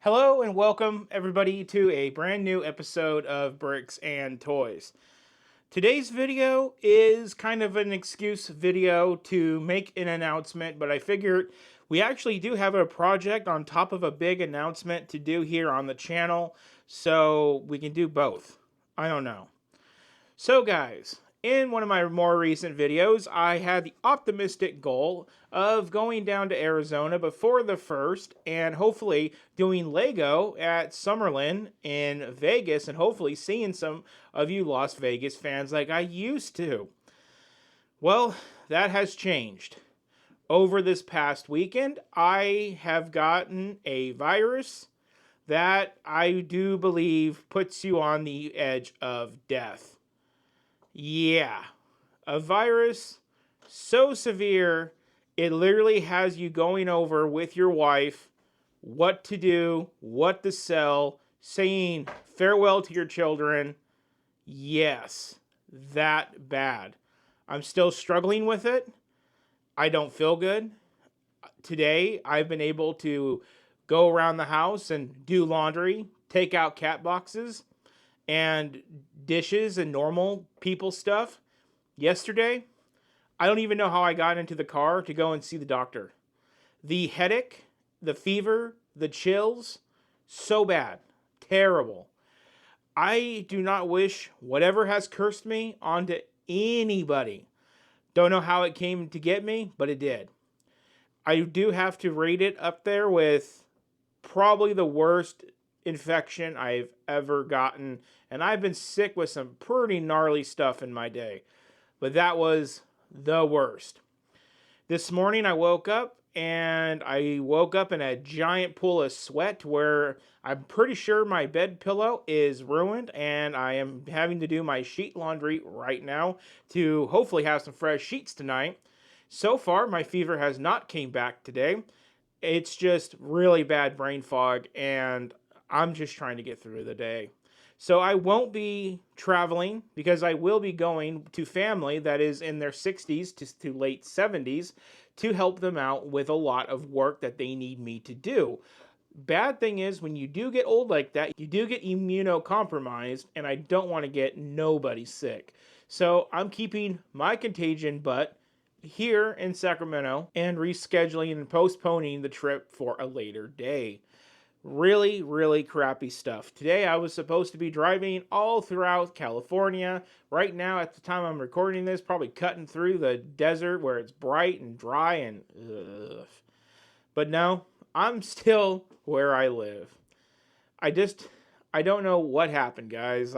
Hello and welcome everybody to a brand new episode of Bricks and Toys. Today's video is kind of an excuse video to make an announcement, but I figured we actually do have a project on top of a big announcement to do here on the channel, so we can do both. I don't know. So guys, in one of my more recent videos, I had the optimistic goal of going down to Arizona before the 1st and hopefully doing Lego at Summerlin in Vegas and hopefully seeing some of you Las Vegas fans like I used to. Well, that has changed. Over this past weekend, I have gotten a virus that I do believe puts you on the edge of death. Yeah, a virus so severe, it literally has you going over with your wife what to do, what to sell, saying farewell to your children. Yes, that bad. I'm still struggling with it. I don't feel good. Today, I've been able to go around the house and do laundry, take out cat boxes, and dishes and normal people stuff. Yesterday, I don't even know how I got into the car to go and see the doctor. The headache, the fever, the chills, so bad. Terrible. I do not wish whatever has cursed me onto anybody. Don't know how it came to get me, but it did. I do have to rate it up there with probably the worst infection I've ever gotten, and I've been sick with some pretty gnarly stuff in my day, but that was the worst. This morning I woke up and I woke up in a giant pool of sweat where I'm pretty sure my bed pillow is ruined, and I am having to do my sheet laundry right now to hopefully have some fresh sheets tonight. So far my fever has not came back today. It's just really bad brain fog, and I'm just trying to get through the day. So I won't be traveling because I will be going to family that is in their 60s to late 70s to help them out with a lot of work that they need me to do. Bad thing is, when you do get old like that, you do get immunocompromised, and I don't want to get nobody sick. So I'm keeping my contagion butt here in Sacramento and rescheduling and postponing the trip for a later day. Really, really crappy stuff. Today I was supposed to be driving all throughout California. Right now, at the time I'm recording this, probably cutting through the desert where it's bright and dry and ugh. But no, I'm still where I live. I don't know what happened, guys.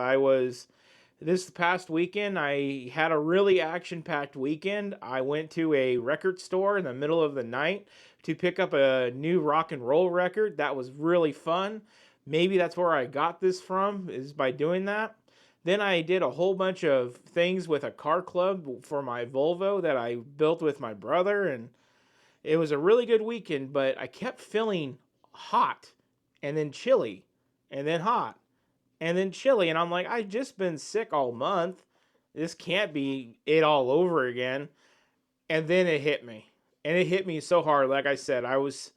This past weekend, I had a really action-packed weekend. I went to a record store in the middle of the night to pick up a new rock and roll record. That was really fun. Maybe that's where I got this from, is by doing that. Then I did a whole bunch of things with a car club for my Volvo that I built with my brother, and it was a really good weekend, but I kept feeling hot and then chilly and then hot and then chilly, and I'm like, I've just been sick all month. This can't be it all over again. And then it hit me. And it hit me so hard. Like I said, I was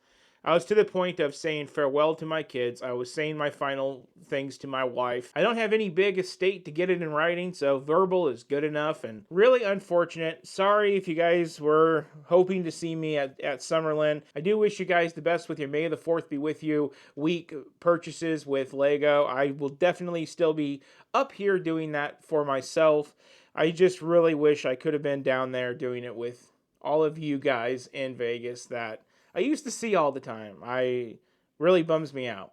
to the point of saying farewell to my kids. I was saying my final things to my wife. I don't have any big estate to get it in writing, so verbal is good enough, and really unfortunate. Sorry if you guys were hoping to see me at Summerlin. I do wish you guys the best with your May the 4th be with you week purchases with Lego. I will definitely still be up here doing that for myself. I just really wish I could have been down there doing it with all of you guys in Vegas that I used to see all the time. I really bums me out.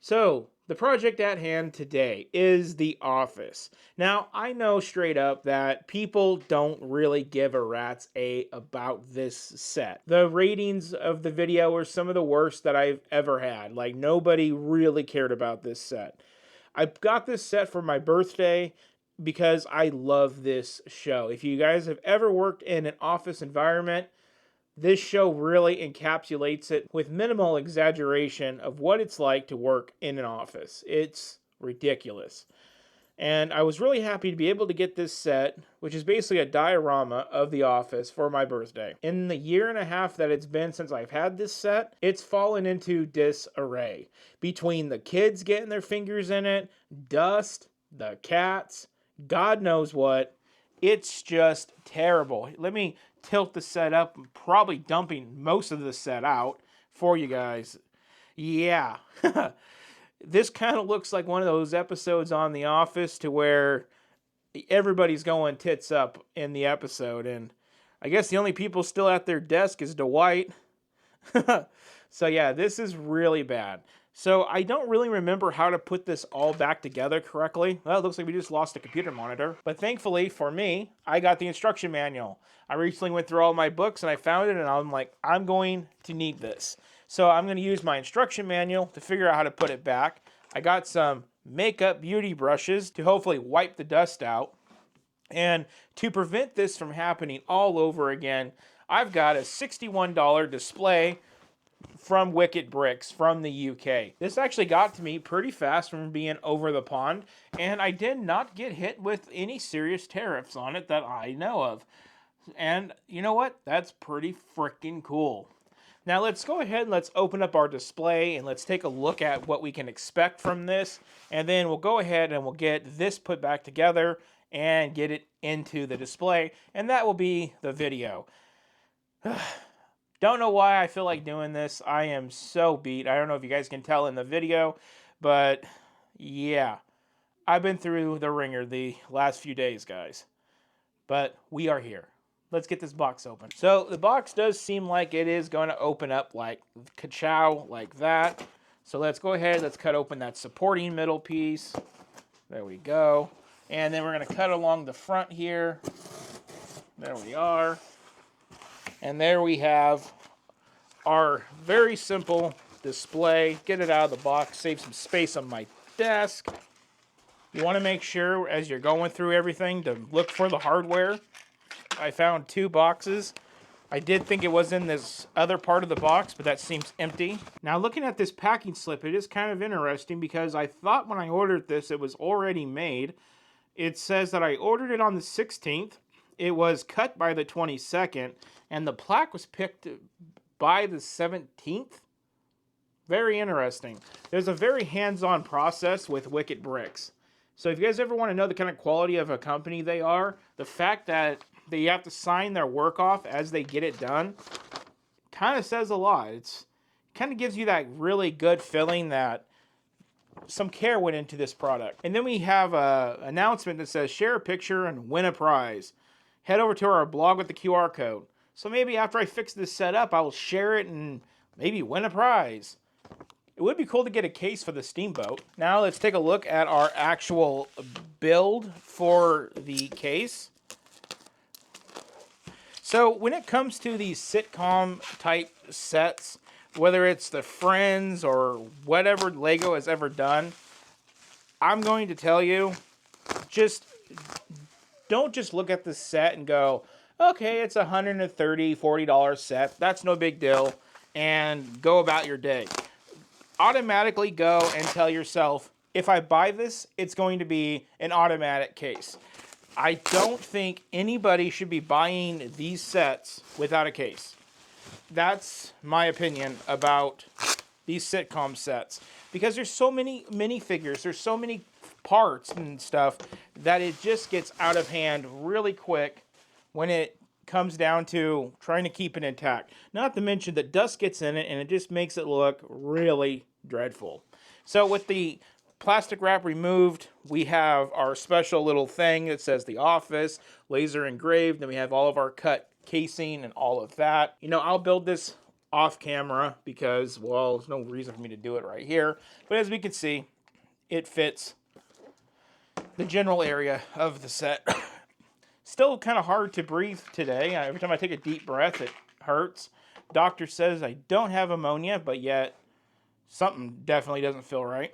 So, the project at hand today is The Office. Now, I know straight up that people don't really give a rat's about this set. The ratings of the video were some of the worst that I've ever had. Like, nobody really cared about this set. I got this set for my birthday because I love this show. If you guys have ever worked in an office environment, this show really encapsulates it with minimal exaggeration of what it's like to work in an office. It's ridiculous. And I was really happy to be able to get this set, which is basically a diorama of the office, for my birthday. In the year and a half that it's been since I've had this set, it's fallen into disarray. Between the kids getting their fingers in it, dust, the cats, God knows what, it's just terrible. Let me tilt the set up. I'm probably dumping most of the set out for you guys. Yeah. This kind of looks like one of those episodes on The Office to where everybody's going tits up in the episode, and I guess the only people still at their desk is Dwight. So yeah, this is really bad. So I don't really remember how to put this all back together correctly. Well, it looks like we just lost a computer monitor. But thankfully for me, I got the instruction manual. I recently went through all my books and I found it, and I'm like, I'm going to need this. So I'm going to use my instruction manual to figure out how to put it back. I got some makeup beauty brushes to hopefully wipe the dust out. And to prevent this from happening all over again, I've got a $61 display from Wicked Bricks from the UK. This actually got to me pretty fast from being over the pond, and I did not get hit with any serious tariffs on it that I know of. And you know what? That's pretty freaking cool. Now let's go ahead and let's open up our display and let's take a look at what we can expect from this. And then we'll go ahead and we'll get this put back together and get it into the display. And that will be the video. Don't know why I feel like doing this. I am so beat. I don't know if you guys can tell in the video, but yeah, I've been through the ringer the last few days, guys. But we are here. Let's get this box open. So the box does seem like it is going to open up like ka-chow, like that. So let's go ahead, let's cut open that supporting middle piece. There we go. And then we're going to cut along the front here. There we are. And there we have our very simple display. Get it out of the box, save some space on my desk. You want to make sure as you're going through everything to look for the hardware. I found 2 boxes. I did think it was in this other part of the box, but that seems empty. Now looking at this packing slip, it is kind of interesting because I thought when I ordered this it was already made. It says that I ordered it on the 16th. It was cut by the 22nd, and the plaque was picked by the 17th. Very interesting. There's a very hands-on process with Wicked Bricks. So if you guys ever want to know the kind of quality of a company they are, the fact that they have to sign their work off as they get it done kind of says a lot. It's kind of gives you that really good feeling that some care went into this product. And then we have an announcement that says share a picture and win a prize. Head over to our blog with the QR code. So maybe after I fix this setup, I will share it and maybe win a prize. It would be cool to get a case for the Steamboat. Now let's take a look at our actual build for the case. So when it comes to these sitcom type sets, whether it's the Friends or whatever Lego has ever done, I'm going to tell you, don't just look at the set and go, okay, it's $130, $40 set. That's no big deal. And go about your day. Automatically go and tell yourself, if I buy this, it's going to be an automatic case. I don't think anybody should be buying these sets without a case. That's my opinion about these sitcom sets. Because there's so many minifigures, there's so many parts and stuff that it just gets out of hand really quick when it comes down to trying to keep it intact. Not to mention that dust gets in it and it just makes it look really dreadful. So with the plastic wrap removed, we have our special little thing that says The Office, laser engraved, then we have all of our cut casing and all of that. You know, I'll build this off camera because, well, there's no reason for me to do it right here. But as we can see, it fits the general area of the set. Still kind of hard to breathe today. Every time I take a deep breath, it hurts. Doctor says I don't have pneumonia, but yet something definitely doesn't feel right.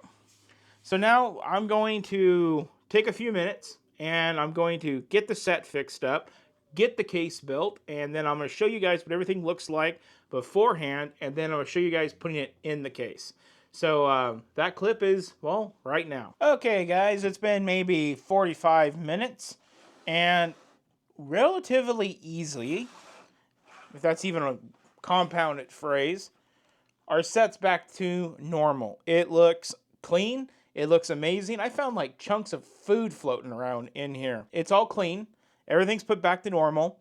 So now I'm going to take a few minutes and I'm going to get the set fixed up, get the case built, and then I'm going to show you guys what everything looks like beforehand, and then I'm going to show you guys putting it in the case. So that clip is, well, right now. Okay, guys, it's been maybe 45 minutes, and relatively easily, if that's even a compounded phrase, our set's back to normal. It looks clean. It looks amazing. I found like chunks of food floating around in here. It's all clean. Everything's put back to normal.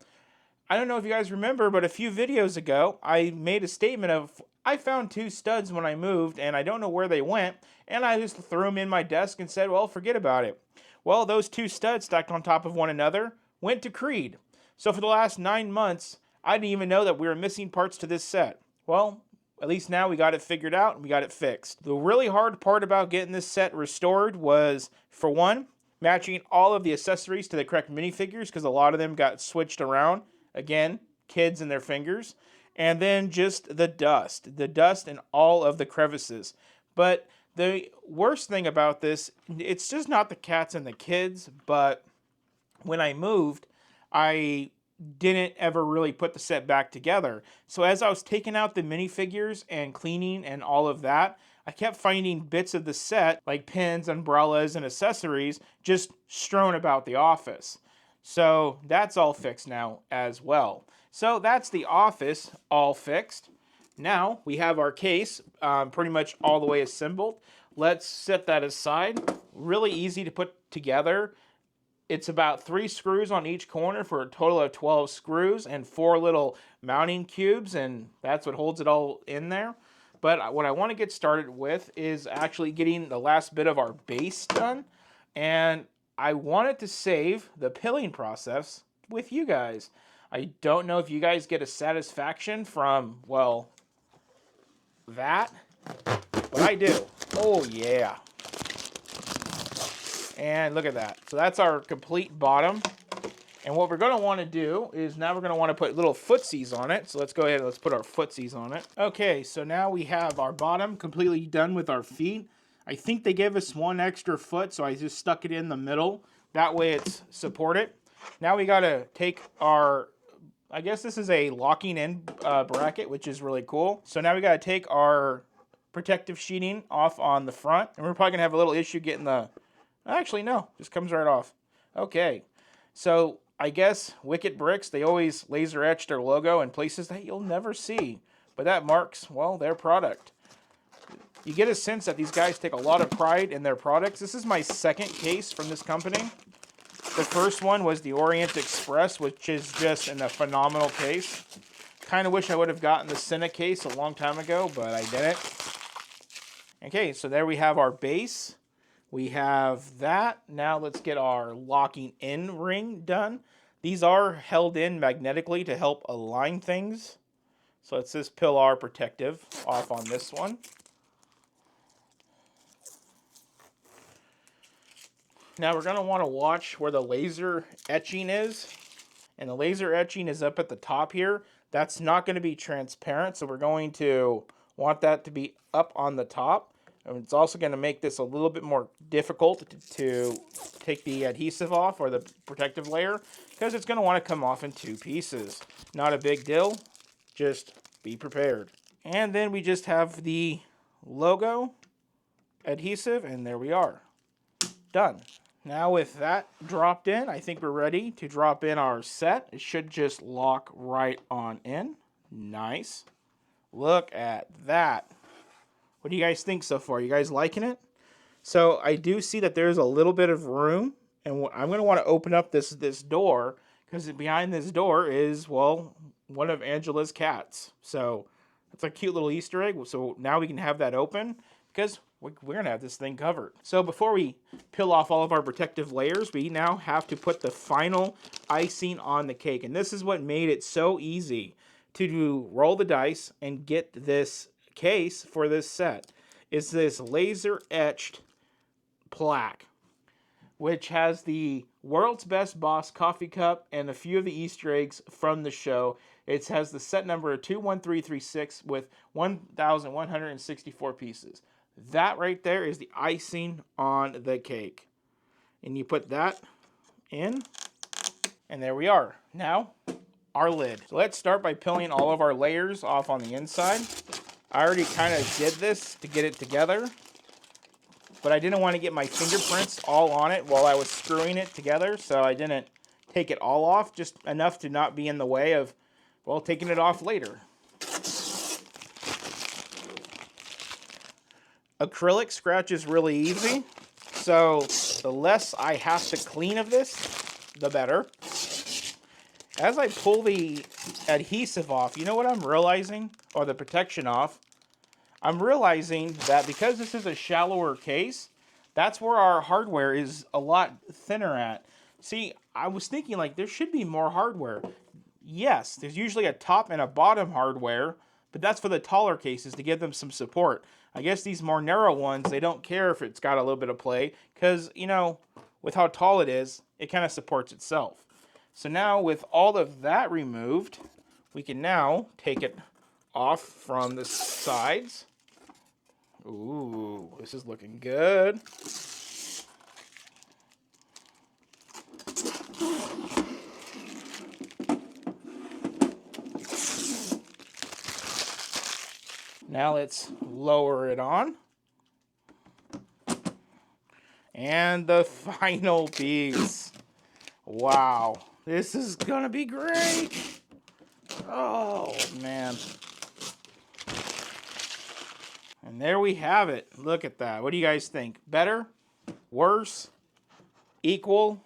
I don't know if you guys remember, but a few videos ago, I made a statement of, I found 2 studs when I moved, and I don't know where they went, and I just threw them in my desk and said, well, forget about it. Well, those 2 studs stacked on top of one another went to Creed. So for the last 9 months, I didn't even know that we were missing parts to this set. Well, at least now we got it figured out and we got it fixed. The really hard part about getting this set restored was, for one, matching all of the accessories to the correct minifigures, because a lot of them got switched around. Again, kids and their fingers. And then just the dust in all of the crevices. But the worst thing about this, it's just not the cats and the kids, but when I moved, I didn't ever really put the set back together. So as I was taking out the minifigures and cleaning and all of that, I kept finding bits of the set, like pins, umbrellas, and accessories, just strewn about the office. So that's all fixed now as well. So that's the office all fixed. Now we have our case pretty much all the way assembled. Let's set that aside. Really easy to put together. It's about 3 screws on each corner for a total of 12 screws and 4 little mounting cubes, and that's what holds it all in there. But what I want to get started with is actually getting the last bit of our base done, and I wanted to save the pilling process with you guys. I don't know if you guys get a satisfaction from, well, that, but I do. Oh yeah. And look at that. So that's our complete bottom. And what we're going to want to do is now we're going to want to put little footsies on it. So let's go ahead and let's put our footsies on it. Okay, so now we have our bottom completely done with our feet. I think they gave us 1 extra foot, so I just stuck it in the middle. That way it's supported. Now we got to take our, I guess this is a locking in bracket, which is really cool. So now we got to take our protective sheeting off on the front. And we're probably going to have a little issue getting the, actually no, just comes right off. Okay, so I guess Wicked Bricks, they always laser etch their logo in places that you'll never see. But that marks, well, their product. You get a sense that these guys take a lot of pride in their products. This is my second case from this company. The first one was the Orient Express, which is just in a phenomenal case. Kind of wish I would have gotten the Senna case a long time ago, but I didn't. Okay, so there we have our base. We have that. Now let's get our locking in ring done. These are held in magnetically to help align things. So it's this Pilar protective off on this one. Now we're going to want to watch where the laser etching is. And the laser etching is up at the top here. That's not going to be transparent, so we're going to want that to be up on the top. And it's also going to make this a little bit more difficult to take the adhesive off, or the protective layer, because it's going to want to come off in 2 pieces. Not a big deal, just be prepared. And then we just have the logo adhesive, and there we are. Done. Now with that dropped in, I think we're ready to drop in our set. It should just lock right on in. Nice. Look at that. What do you guys think so far? You guys liking it? So I do see that there's a little bit of room, and I'm going to want to open up this door, because behind this door is, well, one of Angela's cats. So it's a cute little Easter egg. So now we can have that open, because we're going to have this thing covered. So before we peel off all of our protective layers, we now have to put the final icing on the cake. And this is what made it so easy to roll the dice and get this case for this set. Is this laser etched plaque, which has the World's Best Boss coffee cup and a few of the Easter eggs from the show. It has the set number 21336 with 1,164 pieces. That right there is the icing on the cake. And you put that in, and there we are. Now, our lid. So let's start by peeling all of our layers off on the inside. I already kind of did this to get it together, but I didn't want to get my fingerprints all on it while I was screwing it together, so I didn't take it all off, just enough to not be in the way of, well, taking it off later. Acrylic scratches really easy, so the less I have to clean of this, the better. As I pull the adhesive off, you know what I'm realizing? Or the protection off? I'm realizing that because this is a shallower case, that's where our hardware is a lot thinner at. See, I was thinking like there should be more hardware. Yes, there's usually a top and a bottom hardware, but that's for the taller cases to give them some support. I guess these more narrow ones, they don't care if it's got a little bit of play because, you know, with how tall it is, it kind of supports itself. So now with all of that removed, we can now take it off from the sides. Ooh, this is looking good. Now let's lower it on. And the final piece. Wow, this is gonna be great. Oh, man. And there we have it. Look at that. What do you guys think? Better? Worse? Equal?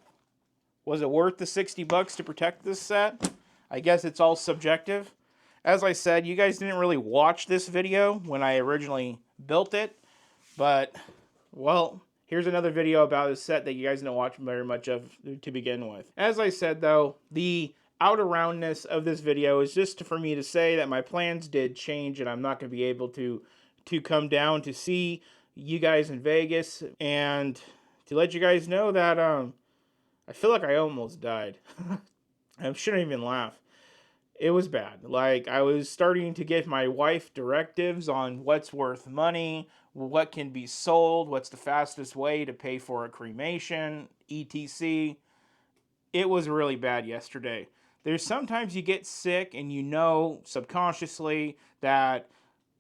Was it worth the $60 to protect this set? I guess it's all subjective. As I said, you guys didn't really watch this video when I originally built it, but, well, here's another video about a set that you guys didn't watch very much of to begin with. As I said, though, the out-aroundness of this video is just for me to say that my plans did change and I'm not going to be able to come down to see you guys in Vegas, and to let you guys know that I feel like I almost died. I shouldn't even laugh. It was bad. Like, I was starting to give my wife directives on what's worth money, what can be sold, what's the fastest way to pay for a cremation, etc. It was really bad yesterday. There's sometimes you get sick and you know subconsciously that,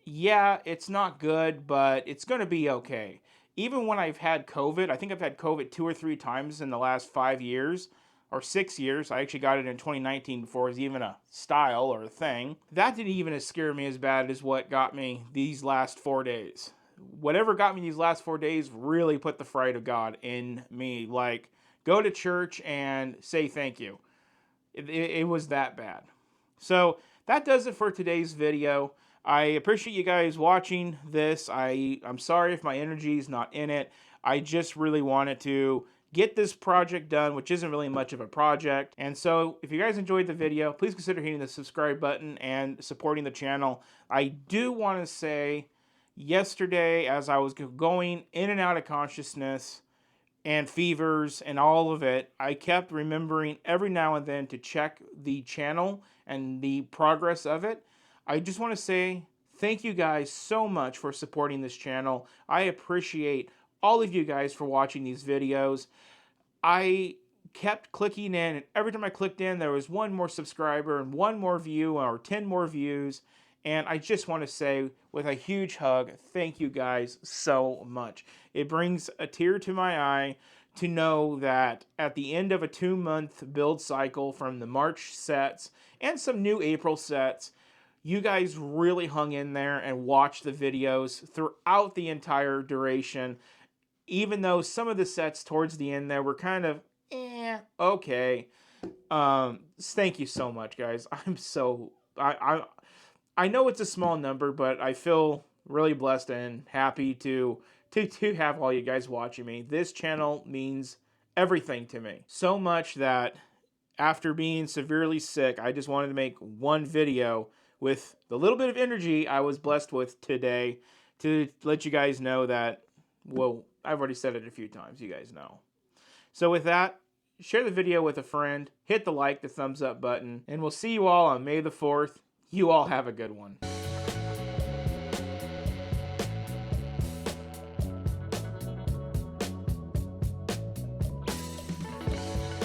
yeah, it's not good, but it's going to be okay. Even when I've had COVID, I think I've had COVID 2 or 3 times in the last 5 years, or 6 years. I actually got it in 2019 before it was even a style or a thing. That didn't even scare me as bad as what got me these last 4 days. Whatever got me these last 4 days really put the fright of God in me. Like, go to church and say thank you. It was that bad. So that does it for today's video. I appreciate you guys watching this. I'm sorry if my energy is not in it. I just really wanted to get this project done, which isn't really much of a project. And so if you guys enjoyed the video, please consider hitting the subscribe button and supporting the channel. I do want to say, yesterday as I was going in and out of consciousness and fevers and all of it, I kept remembering every now and then to check the channel and the progress of it. I just want to say thank you guys so much for supporting this channel. I appreciate all of you guys for watching these videos. I kept clicking in, and every time I clicked in, there was 1 more subscriber and 1 more view or 10 more views. And I just want to say with a huge hug, thank you guys so much. It brings a tear to my eye to know that at the end of a 2-month build cycle from the March sets and some new April sets, you guys really hung in there and watched the videos throughout the entire duration. Even though some of the sets towards the end there were kind of, okay. Thank you so much, guys. I'm so, I know it's a small number, but I feel really blessed and happy to have all you guys watching me. This channel means everything to me. So much that after being severely sick, I just wanted to make one video with the little bit of energy I was blessed with today to let you guys know that, well, I've already said it a few times, you guys know. So with that, share the video with a friend, hit the like, the thumbs up button, and we'll see you all on May the 4th. You all have a good one.